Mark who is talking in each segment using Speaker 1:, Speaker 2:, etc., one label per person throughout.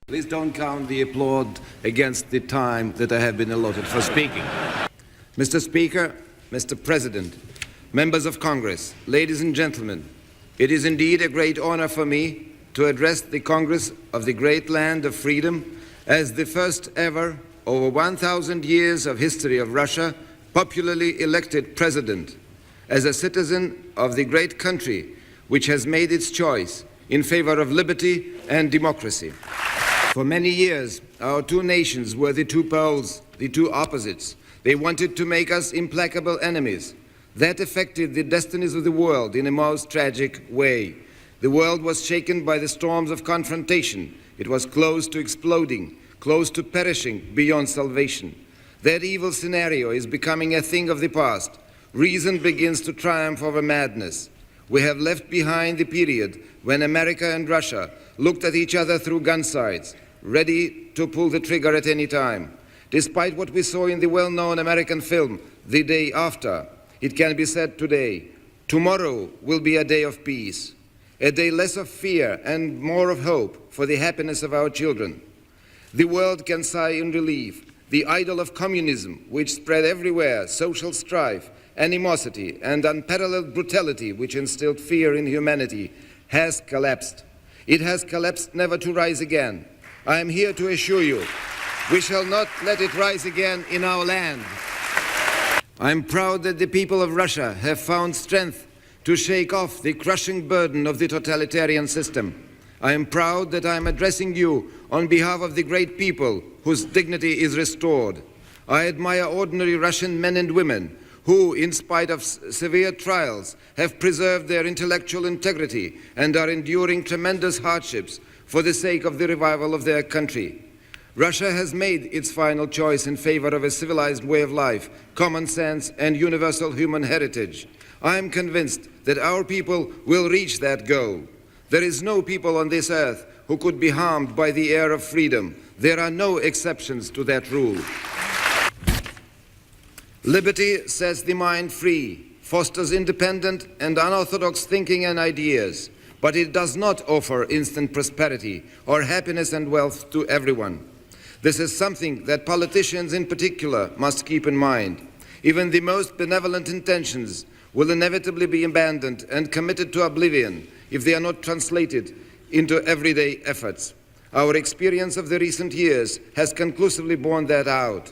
Speaker 1: Please don't count the applause against the time that I have been allotted for speaking. Mr. Speaker, Mr. President, members of Congress, ladies and gentlemen, it is indeed a great honor for me to address the Congress of the great land of freedom as the first ever, over 1,000 years of history of Russia, popularly elected president, as a citizen of the great country which has made its choice in favor of liberty and democracy. For many years, our two nations were the two poles, the two opposites. They wanted to make us implacable enemies. That affected the destinies of the world in a most tragic way. The world was shaken by the storms of confrontation. It was close to exploding, close to perishing beyond salvation. That evil scenario is becoming a thing of the past. Reason begins to triumph over madness. We have left behind the period when America and Russia looked at each other through gun sights, ready to pull the trigger at any time. Despite what we saw in the well-known American film, The Day After, it can be said today, tomorrow will be a day of peace, a day less of fear and more of hope for the happiness of our children. The world can sigh in relief. The idol of communism, which spread everywhere social strife, animosity, and unparalleled brutality, which instilled fear in humanity, has collapsed. It has collapsed never to rise again. I am here to assure you, we shall not let it rise again in our land. I am proud that the people of Russia have found strength to shake off the crushing burden of the totalitarian system. I am proud that I am addressing you on behalf of the great people whose dignity is restored. I admire ordinary Russian men and women who, in spite of severe trials, have preserved their intellectual integrity and are enduring tremendous hardships for the sake of the revival of their country. Russia has made its final choice in favor of a civilized way of life, common sense, and universal human heritage. I am convinced that our people will reach that goal. There is no people on this earth who could be harmed by the air of freedom. There are no exceptions to that rule. Liberty sets the mind free, fosters independent and unorthodox thinking and ideas, but it does not offer instant prosperity or happiness and wealth to everyone. This is something that politicians in particular must keep in mind. Even the most benevolent intentions will inevitably be abandoned and committed to oblivion if they are not translated into everyday efforts. Our experience of the recent years has conclusively borne that out.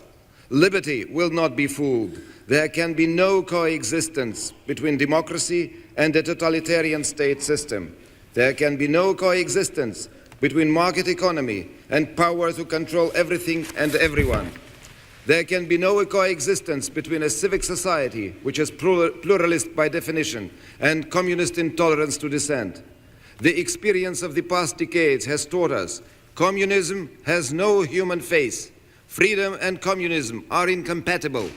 Speaker 1: Liberty will not be fooled. There can be no coexistence between democracy and a totalitarian state system. There can be no coexistence between market economy and power to control everything and everyone. There can be no coexistence between a civic society, which is pluralist by definition, and communist intolerance to dissent. The experience of the past decades has taught us communism has no human face. Freedom and communism are incompatible.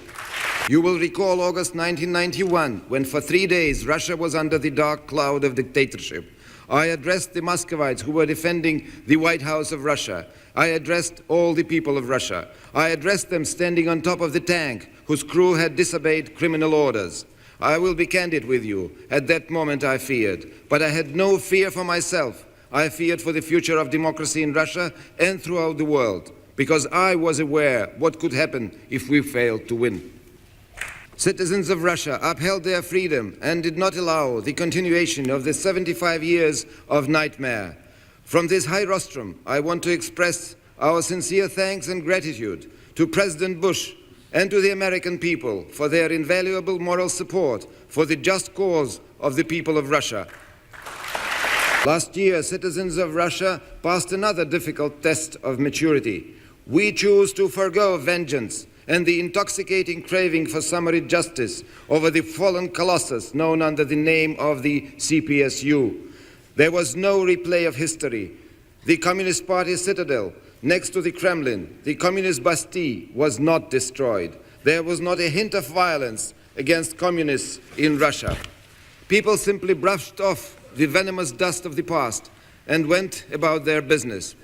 Speaker 1: You will recall August 1991, when for 3 days Russia was under the dark cloud of dictatorship. I addressed the Muscovites who were defending the White House of Russia. I addressed all the people of Russia. I addressed them standing on top of the tank whose crew had disobeyed criminal orders. I will be candid with you. At that moment I feared, but I had no fear for myself. I feared for the future of democracy in Russia and throughout the world, because I was aware what could happen if we failed to win. Citizens of Russia upheld their freedom and did not allow the continuation of the 75 years of nightmare. From this high rostrum, I want to express our sincere thanks and gratitude to President Bush and to the American people for their invaluable moral support for the just cause of the people of Russia. Last year, citizens of Russia passed another difficult test of maturity. We choose to forgo vengeance and the intoxicating craving for summary justice over the fallen colossus known under the name of the CPSU. There was no replay of history. The Communist Party citadel next to the Kremlin, the Communist Bastille, was not destroyed. There was not a hint of violence against communists in Russia. People simply brushed off the venomous dust of the past and went about their business.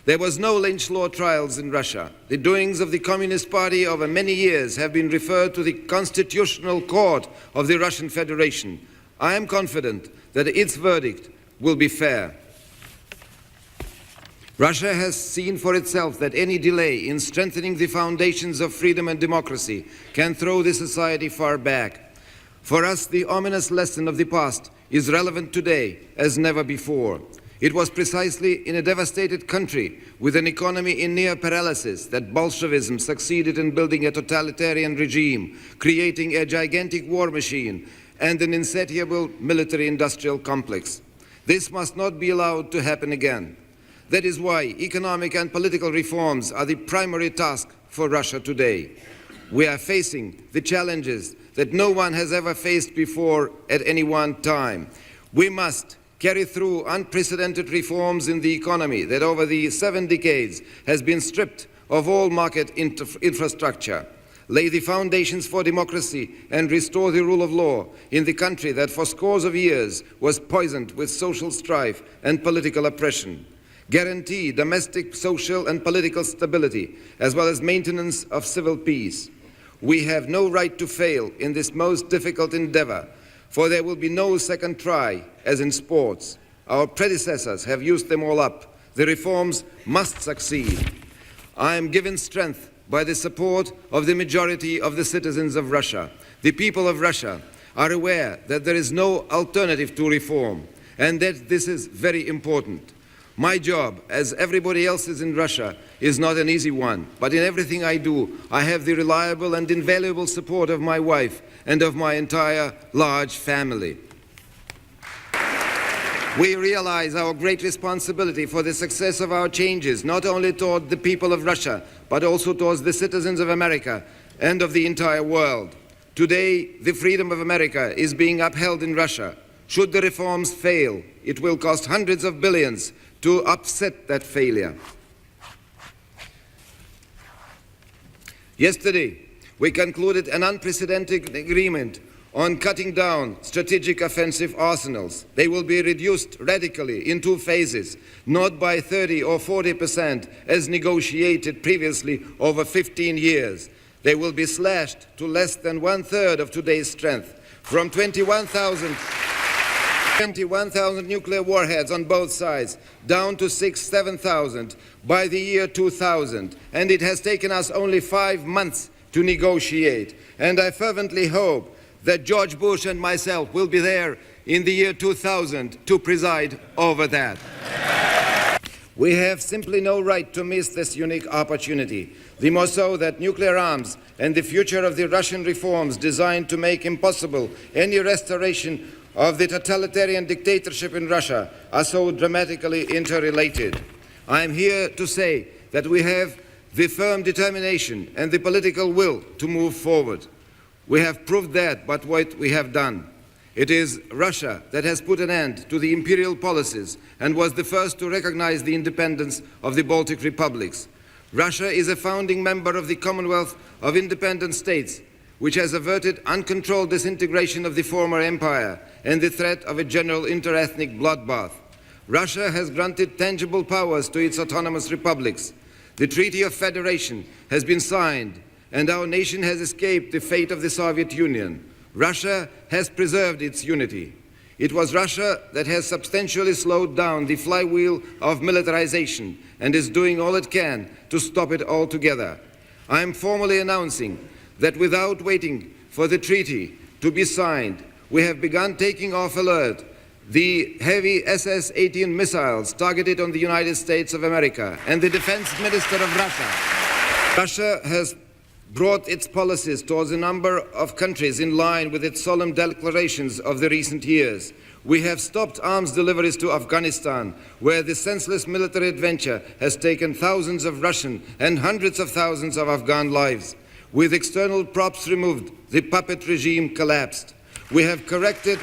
Speaker 1: There was no lynch law trials in Russia. The doings of the Communist Party over many years have been referred to the Constitutional Court of the Russian Federation. I am confident that its verdict will be fair. Russia has seen for itself that any delay in strengthening the foundations of freedom and democracy can throw the society far back. For us, the ominous lesson of the past is relevant today as never before. It was precisely in a devastated country with an economy in near paralysis that Bolshevism succeeded in building a totalitarian regime, creating a gigantic war machine and an insatiable military-industrial complex. This must not be allowed to happen again. That is why economic and political reforms are the primary task for Russia today. We are facing the challenges that no one has ever faced before at any one time. We must carry through unprecedented reforms in the economy that over the 7 decades has been stripped of all market infrastructure, lay the foundations for democracy and restore the rule of law in the country that for scores of years was poisoned with social strife and political oppression, guarantee domestic, social and political stability, as well as maintenance of civil peace. We have no right to fail in this most difficult endeavor, for there will be no second try, as in sports. Our predecessors have used them all up. The reforms must succeed. I am given strength by the support of the majority of the citizens of Russia. The people of Russia are aware that there is no alternative to reform, and that this is very important. My job, as everybody else's in Russia, is not an easy one, but in everything I do, I have the reliable and invaluable support of my wife and of my entire large family. We realize our great responsibility for the success of our changes, not only toward the people of Russia, but also towards the citizens of America and of the entire world. Today, the freedom of America is being upheld in Russia. Should the reforms fail, it will cost hundreds of billions to upset that failure. Yesterday, we concluded an unprecedented agreement on cutting down strategic offensive arsenals. They will be reduced radically in 2 phases, not by 30 or 40% as negotiated previously over 15 years. They will be slashed to less than 1/3 of today's strength, from 21,000 nuclear warheads on both sides, down to 6,000-7,000 by the year 2000. And it has taken us only 5 months to negotiate. And I fervently hope that George Bush and myself will be there in the year 2000 to preside over that. We have simply no right to miss this unique opportunity, the more so that nuclear arms and the future of the Russian reforms designed to make impossible any restoration of the totalitarian dictatorship in Russia are so dramatically interrelated. I am here to say that we have the firm determination and the political will to move forward. We have proved that by what we have done. It is Russia that has put an end to the imperial policies and was the first to recognize the independence of the Baltic republics. Russia is a founding member of the Commonwealth of Independent States, which has averted uncontrolled disintegration of the former empire and the threat of a general interethnic bloodbath. Russia has granted tangible powers to its autonomous republics. The Treaty of Federation has been signed, and our nation has escaped the fate of the Soviet Union. Russia has preserved its unity. It was Russia that has substantially slowed down the flywheel of militarization and is doing all it can to stop it altogether. I am formally announcing that without waiting for the treaty to be signed, we have begun taking off alert the heavy SS-18 missiles targeted on the United States of America and the Defense Minister of Russia. Russia has brought its policies towards a number of countries in line with its solemn declarations of the recent years. We have stopped arms deliveries to Afghanistan, where the senseless military adventure has taken thousands of Russian and hundreds of thousands of Afghan lives. With external props removed, the puppet regime collapsed. We have corrected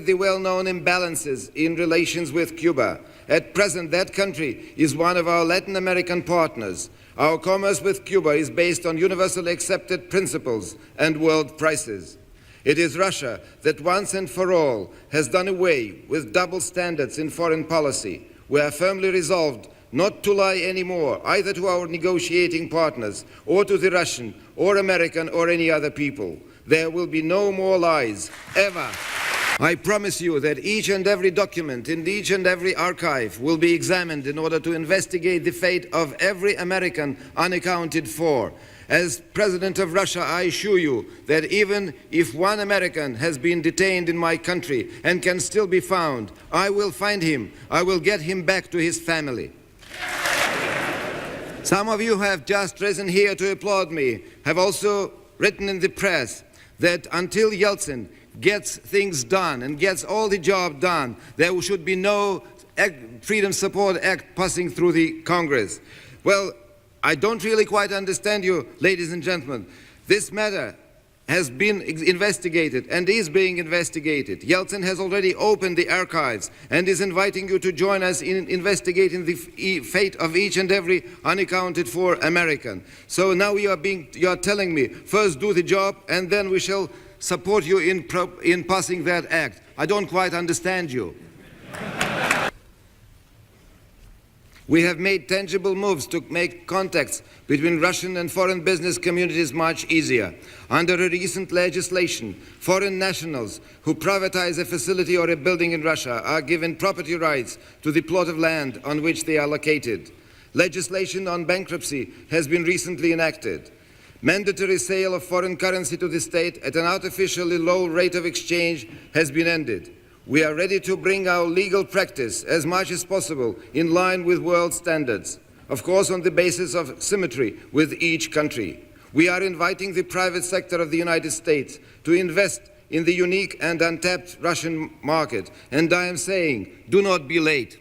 Speaker 1: the well-known imbalances in relations with Cuba. At present, that country is one of our Latin American partners. Our commerce with Cuba is based on universally accepted principles and world prices. It is Russia that once and for all has done away with double standards in foreign policy. We are firmly resolved not to lie anymore, either to our negotiating partners or to the Russian or American or any other people. There will be no more lies, ever. I promise you that each and every document in each and every archive will be examined in order to investigate the fate of every American unaccounted for. As President of Russia, I assure you that even if one American has been detained in my country and can still be found, I will find him. I will get him back to his family. Some of you have just risen here to applaud me, have also written in the press that until Yeltsin gets things done and gets all the job done, there should be no Freedom Support Act passing through the Congress. Well, I don't really quite understand you, ladies and gentlemen. This matter has been investigated and is being investigated. Yeltsin has already opened the archives and is inviting you to join us in investigating the fate of each and every unaccounted for American. So now you are telling me, first do the job and then we shall support you in passing that act. I don't quite understand you. We have made tangible moves to make contacts between Russian and foreign business communities much easier. Under a recent legislation, foreign nationals who privatize a facility or a building in Russia are given property rights to the plot of land on which they are located. Legislation on bankruptcy has been recently enacted. Mandatory sale of foreign currency to the state at an artificially low rate of exchange has been ended. We are ready to bring our legal practice as much as possible in line with world standards, of course on the basis of symmetry with each country. We are inviting the private sector of the United States to invest in the unique and untapped Russian market, and I am saying, do not be late.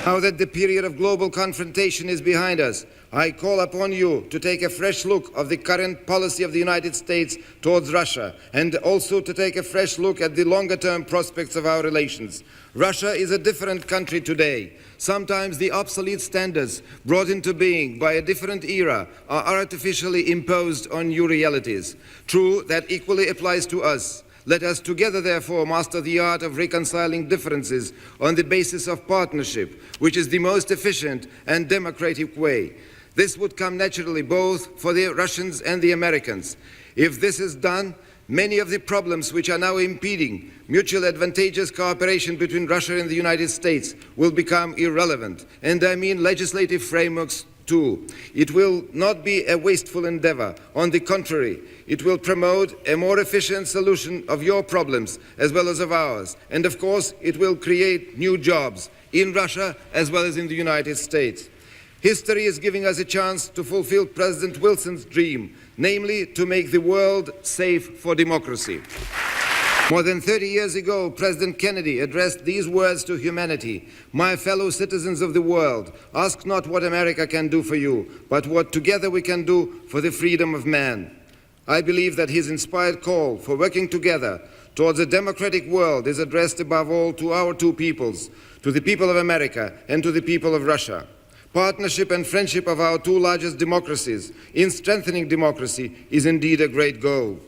Speaker 1: Now that the period of global confrontation is behind us, I call upon you to take a fresh look at the current policy of the United States towards Russia and also to take a fresh look at the longer-term prospects of our relations. Russia is a different country today. Sometimes the obsolete standards brought into being by a different era are artificially imposed on new realities. True, that equally applies to us. Let us together, therefore, master the art of reconciling differences on the basis of partnership, which is the most efficient and democratic way. This would come naturally both for the Russians and the Americans. If this is done, many of the problems which are now impeding mutual advantageous cooperation between Russia and the United States will become irrelevant, and I mean legislative frameworks too. It will not be a wasteful endeavor. On the contrary, it will promote a more efficient solution of your problems as well as of ours. And of course, it will create new jobs in Russia as well as in the United States. History is giving us a chance to fulfill President Wilson's dream, namely to make the world safe for democracy. More than 30 years ago, President Kennedy addressed these words to humanity: "My fellow citizens of the world, ask not what America can do for you, but what together we can do for the freedom of man." I believe that his inspired call for working together towards a democratic world is addressed above all to our two peoples, to the people of America and to the people of Russia. Partnership and friendship of our two largest democracies in strengthening democracy is indeed a great goal.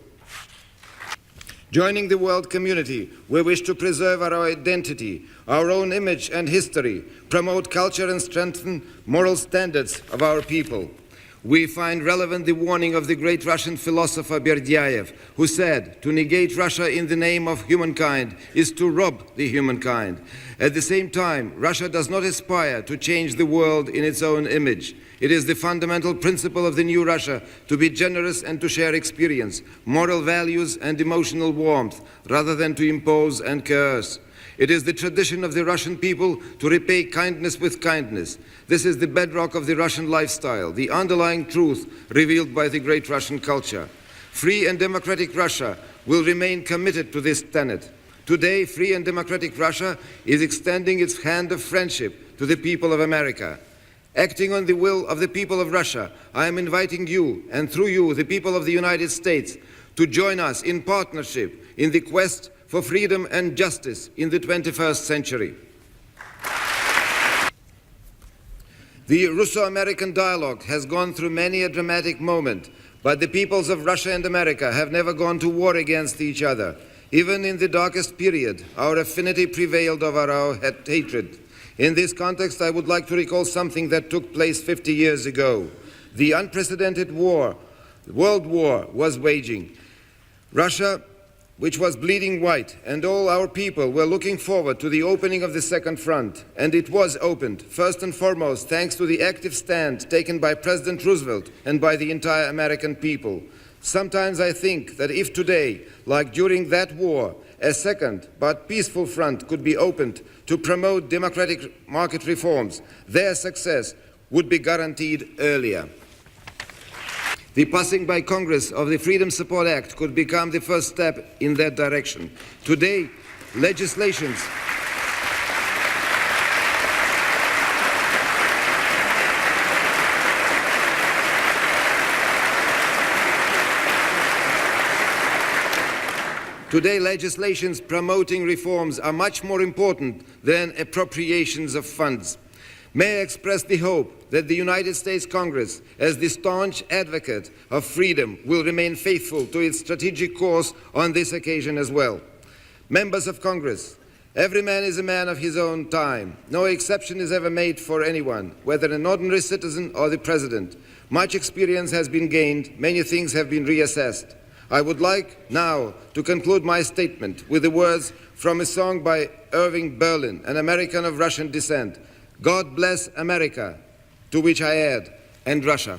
Speaker 1: Joining the world community, we wish to preserve our identity, our own image and history, promote culture and strengthen moral standards of our people. We find relevant the warning of the great Russian philosopher Berdyaev, who said, "To negate Russia in the name of humankind is to rob the humankind." At the same time, Russia does not aspire to change the world in its own image. It is the fundamental principle of the new Russia to be generous and to share experience, moral values and emotional warmth, rather than to impose and coerce. It is the tradition of the Russian people to repay kindness with kindness. This is the bedrock of the Russian lifestyle, the underlying truth revealed by the great Russian culture. Free and democratic Russia will remain committed to this tenet. Today, free and democratic Russia is extending its hand of friendship to the people of America. Acting on the will of the people of Russia, I am inviting you, and through you, the people of the United States, to join us in partnership in the quest for freedom and justice in the 21st century. The Russo-American dialogue has gone through many a dramatic moment, but the peoples of Russia and America have never gone to war against each other. Even in the darkest period, our affinity prevailed over our hatred. In this context, I would like to recall something that took place 50 years ago. The unprecedented war The World War was waging. Russia, which was bleeding white, and all our people were looking forward to the opening of the Second Front. And it was opened, first and foremost, thanks to the active stand taken by President Roosevelt and by the entire American people. Sometimes I think that if today, like during that war, a second but peaceful front could be opened to promote democratic market reforms, their success would be guaranteed earlier. The passing by Congress of the Freedom Support Act could become the first step in that direction. Today, legislations promoting reforms are much more important than appropriations of funds. May I express the hope that the United States Congress, as the staunch advocate of freedom, will remain faithful to its strategic course on this occasion as well. Members of Congress, every man is a man of his own time. No exception is ever made for anyone, whether an ordinary citizen or the president. Much experience has been gained, many things have been reassessed. I would like now to conclude my statement with the words from a song by Irving Berlin, an American of Russian descent. God bless America, to which I add, and Russia.